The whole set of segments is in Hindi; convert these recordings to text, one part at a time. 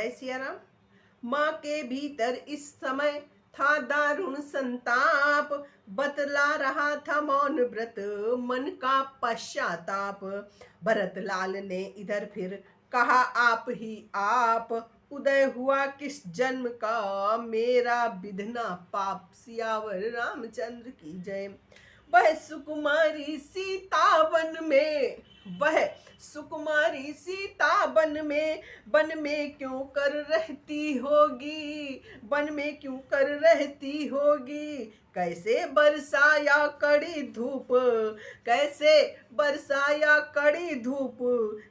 जय सिया राम। माँ के भीतर इस समय था दारुण संताप, बतला रहा था मौन व्रत मन का पश्चाताप। भरत लाल ने इधर फिर कहा, आप ही आप, उदय हुआ किस जन्म का, मेरा विधना पाप। सियावर रामचंद्र की जय। वह सुकुमारी सीता वन में, वह सुकुमारी सीता वन में क्यों कर रहती होगी, वन में क्यों कर रहती होगी। कैसे बरसाया कड़ी धूप, कैसे बरसाया कड़ी धूप,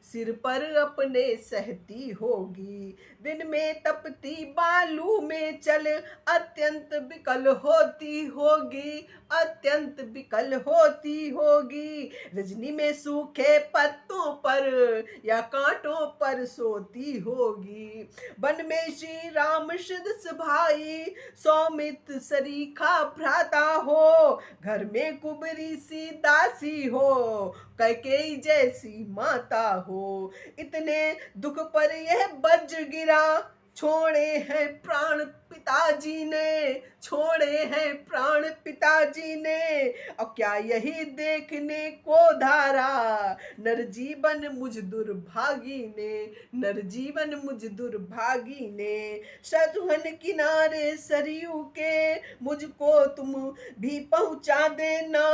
सिर पर अपने सहती होगी। दिन में तपती बालू में चल अत्यंत विकल होती होगी, अत्यंत विकल होती होगी। रजनी में सूखे पत्तों पर या कांटों पर सोती होगी। वन में श्री राम सदस्य भाई, सौमित्र सरीखा भ्राता हो, घर में कुबरी सी दासी हो, कैकेयी जैसी माता हो। इतने दुख पर यह बज गिरा, छोड़े हैं प्राण पिताजी ने, छोड़े हैं प्राण पिताजी ने। और क्या यही देखने को धारा, नर जीवन मुझ दुर्भागी ने, नर जीवन मुझ दुर्भागी ने। सतुहन किनारे सरयू के, मुझको तुम भी पहुंचा देना।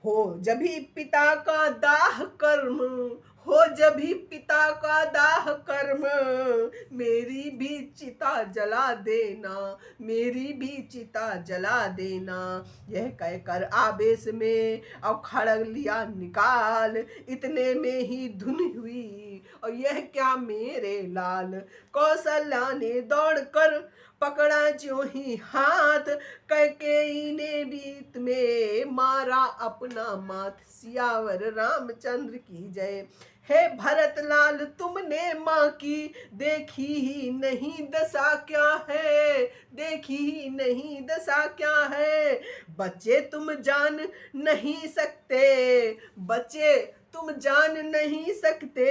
हो जभी पिता का दाह कर्म, हो जभी पिता का दाह कर्म, मेरी भी चिता जला देना, मेरी भी चिता जला देना। यह कहकर आवेश में और खड़ग लिया निकाल, इतने में ही धुन हुई और यह क्या मेरे लाल। कौशल्या ने दौड़कर पकड़ा ज्यों ही हाथ, कैकेयी ने बीत में मारा अपना माथ। सियावर रामचंद्र की जय। हे भरत लाल, तुमने माँ की देखी ही नहीं दशा क्या है, देखी ही नहीं दशा क्या है। बच्चे तुम जान नहीं सकते, बच्चे तुम जान नहीं सकते,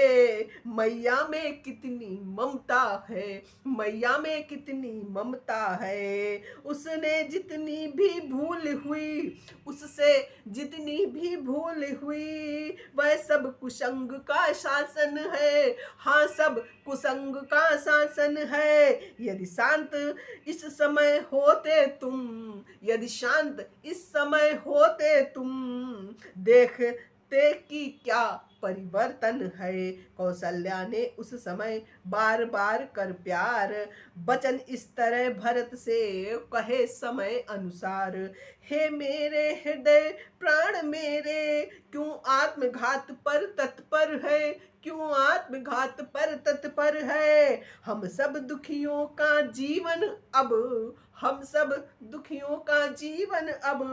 मैया में कितनी ममता है, मैया में कितनी ममता है। उसने जितनी भी भूल हुई, उससे जितनी भी भूल हुई, वह सब कुसंग का शासन है, हाँ सब कुसंग का शासन है। यदि शांत इस समय होते तुम, यदि शांत इस समय होते तुम, देखते कि क्या परिवर्तन है। कौशल्या ने उस समय बार बार कर प्यार, वचन इस तरह भरत से कहे समय अनुसार। हे मेरे हृदय प्राण मेरे, क्यों आत्मघात पर तत्पर है, क्यों आत्मघात पर तत्पर है। हम सब दुखियों का जीवन अब, हम सब दुखियों का जीवन अब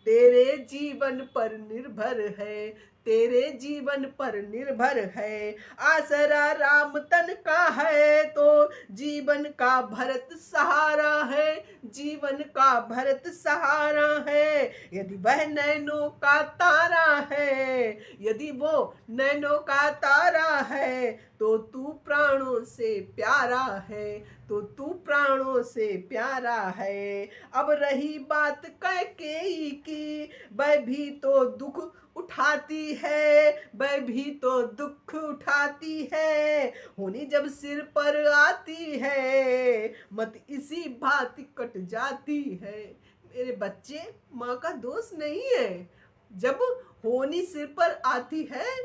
तेरे जीवन पर निर्भर है, तेरे जीवन पर निर्भर है। आसरा राम तन का है तो जीवन का भरत सहारा है, जीवन का भरत सहारा है। यदि वह नैनों का तारा है, यदि वो नैनों का तारा है, तो तू प्राणों से प्यारा है, तो तू प्राणों से प्यारा है। अब रही बात कैकेयी की, वह भी तो दुख उठाती है, वह भी तो दुख उठाती है। होनी जब सिर पर आती है, मत इसी भांति कट जाती है। मेरे बच्चे, माँ का दोष नहीं है। जब होनी सिर पर आती है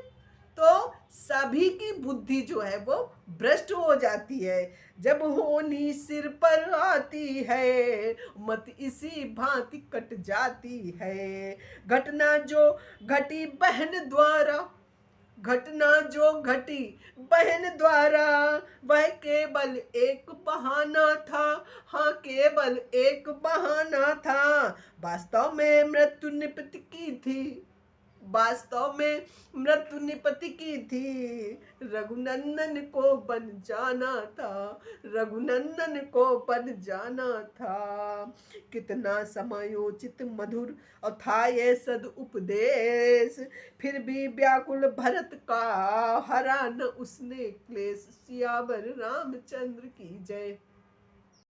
तो सभी की बुद्धि जो है वो भ्रष्ट हो जाती है। जब होनी सिर पर आती है, मत इसी भांति कट जाती है। घटना जो घटी बहन द्वारा, घटना जो घटी बहन द्वारा, वह केवल एक बहाना था, हाँ केवल एक बहाना था। वास्तव में मृत्यु निपट की थी, वास्तव में मृत्यु निपति की थी, रघुनंदन को बन जाना था, रघुनंदन को बन जाना था। कितना समयोचित मधुर और था ये सद उपदेश, फिर भी व्याकुल भरत का हरा न उसने क्लेश। सियावर रामचंद्र की जय।